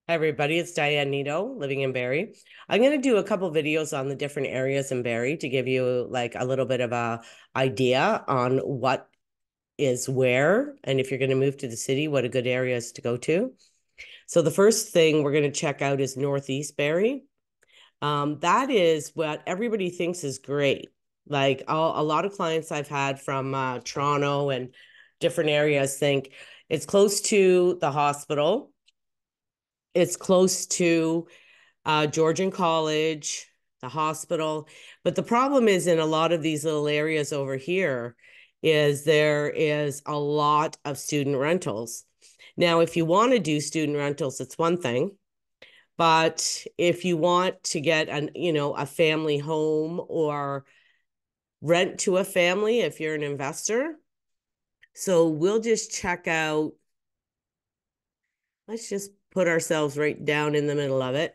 Hi, everybody. It's Diane Neto, living in Barrie. I'm going to do a couple videos on the different areas in Barrie to give you like a little bit of a idea on what is where, and if you're going to move to the city, what a good area is to go to. So the first thing we're going to check out is Northeast Barrie. That is what everybody thinks is great. Like a lot of clients I've had from Toronto and different areas think it's close to the hospital. It's close to Georgian College, the hospital. But the problem is in a lot of these little areas over here is there is a lot of student rentals. Now, if you want to do student rentals, it's one thing. But if you want to get a family home or rent to a family, if you're an investor, so we'll just check out, let's just put ourselves right down in the middle of it.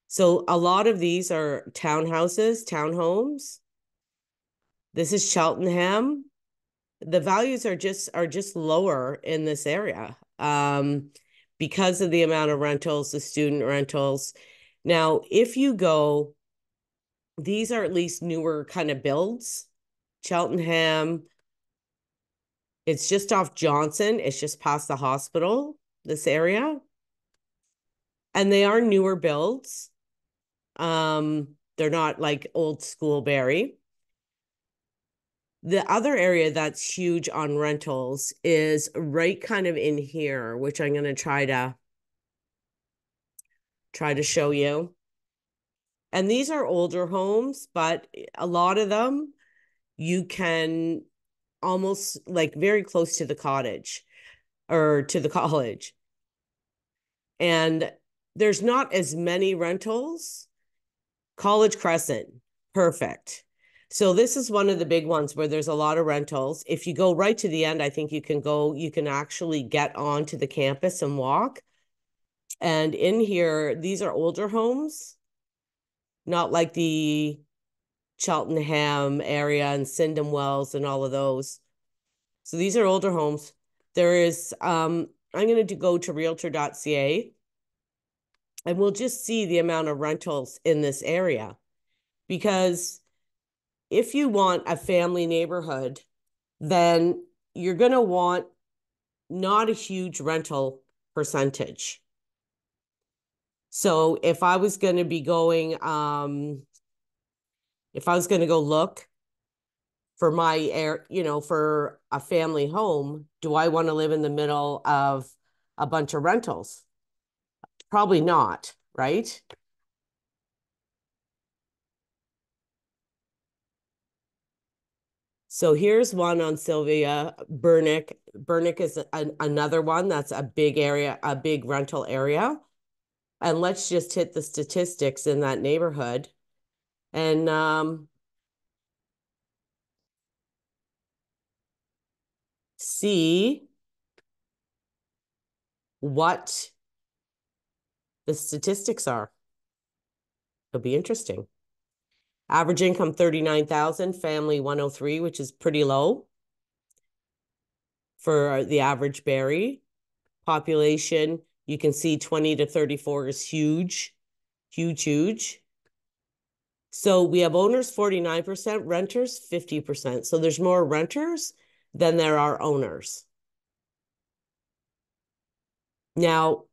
So a lot of these are townhouses, townhomes. This is Cheltenham. The values are just lower in this area because of the amount of rentals, the student rentals. Now, if you go, these are at least newer kind of builds. Cheltenham, it's just off Johnson. It's just past the hospital, this area. And they are newer builds. They're not like old school Barrie. The other area that's huge on rentals is right kind of in here, which I'm going to try to show you. And these are older homes, but a lot of them you can almost like very close to the cottage or to the college. And there's not as many rentals. College Crescent, perfect. So this is one of the big ones where there's a lot of rentals. If you go right to the end, I think you can actually get onto the campus and walk. And in here, these are older homes, not like the Cheltenham area and Syndham Wells and all of those. So these are older homes. There is, I'm going to go to realtor.ca and we'll just see the amount of rentals in this area. Because if you want a family neighborhood, then you're going to want not a huge rental percentage. So if I was going to be going, if I was going to go look for for a family home, do I want to live in the middle of a bunch of rentals? Probably not, right? So here's one on Sylvia Burnick. Burnick is another one that's a big area, a big rental area. And let's just hit the statistics in that neighborhood. And see what the statistics are. It'll be interesting. Average income 39,000, family 103, which is pretty low for the average Barrie. Population, you can see 20 to 34 is huge, huge, huge. So we have owners 49%, renters 50%. So there's more renters than there are owners. Now,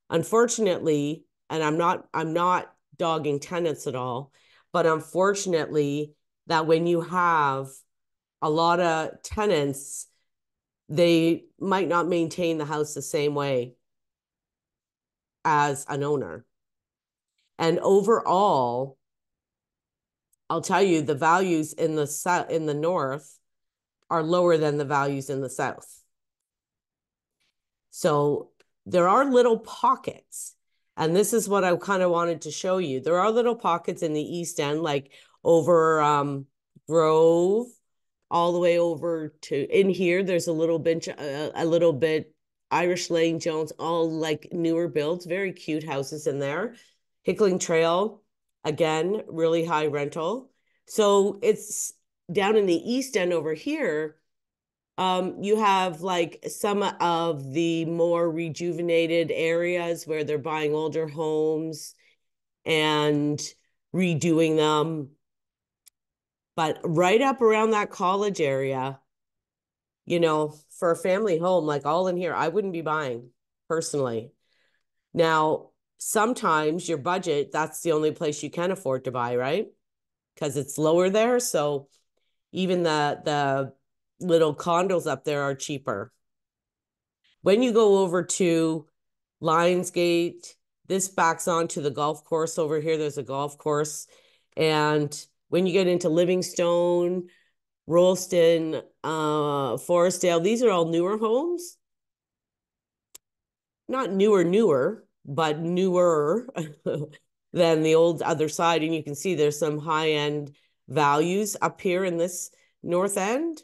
unfortunately, and I'm not dogging tenants at all, but unfortunately, that when you have a lot of tenants, they might not maintain the house the same way as an owner. And overall, I'll tell you, the values in the north are lower than the values in the south. So there are little pockets. And this is what I kind of wanted to show you. There are little pockets in the East End, like over Grove, all the way over to in here. There's a little bit Irish Lane, Jones, all like newer builds, very cute houses in there. Hickling Trail, again, really high rental. So it's down in the East End over here. You have like some of the more rejuvenated areas where they're buying older homes and redoing them. But right up around that college area, for a family home, like all in here, I wouldn't be buying personally. Now, sometimes your budget, that's the only place you can afford to buy, right? Because it's lower there. So even the little condos up there are cheaper. When you go over to Lionsgate, this backs onto the golf course over here. There's a golf course. And when you get into Livingstone, Rollston, Forestdale, these are all newer homes. Not newer, but newer than the old other side. And you can see there's some high-end values up here in this north end.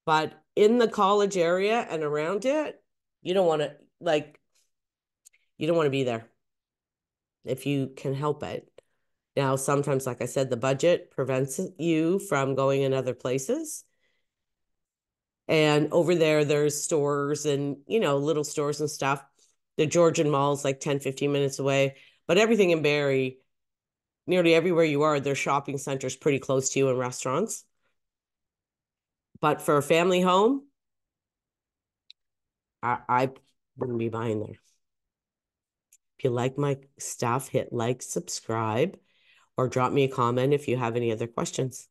But in the college area and around it, you don't want to be there if you can help it. Now, sometimes, like I said, the budget prevents you from going in other places. And over there, there's stores and, little stores and stuff. The Georgian Mall is like 10, 15 minutes away. But everything in Barrie, nearly everywhere you are, there's shopping centers pretty close to you and restaurants. But for a family home, I wouldn't be buying there. If you like my stuff, hit like, subscribe, or drop me a comment if you have any other questions.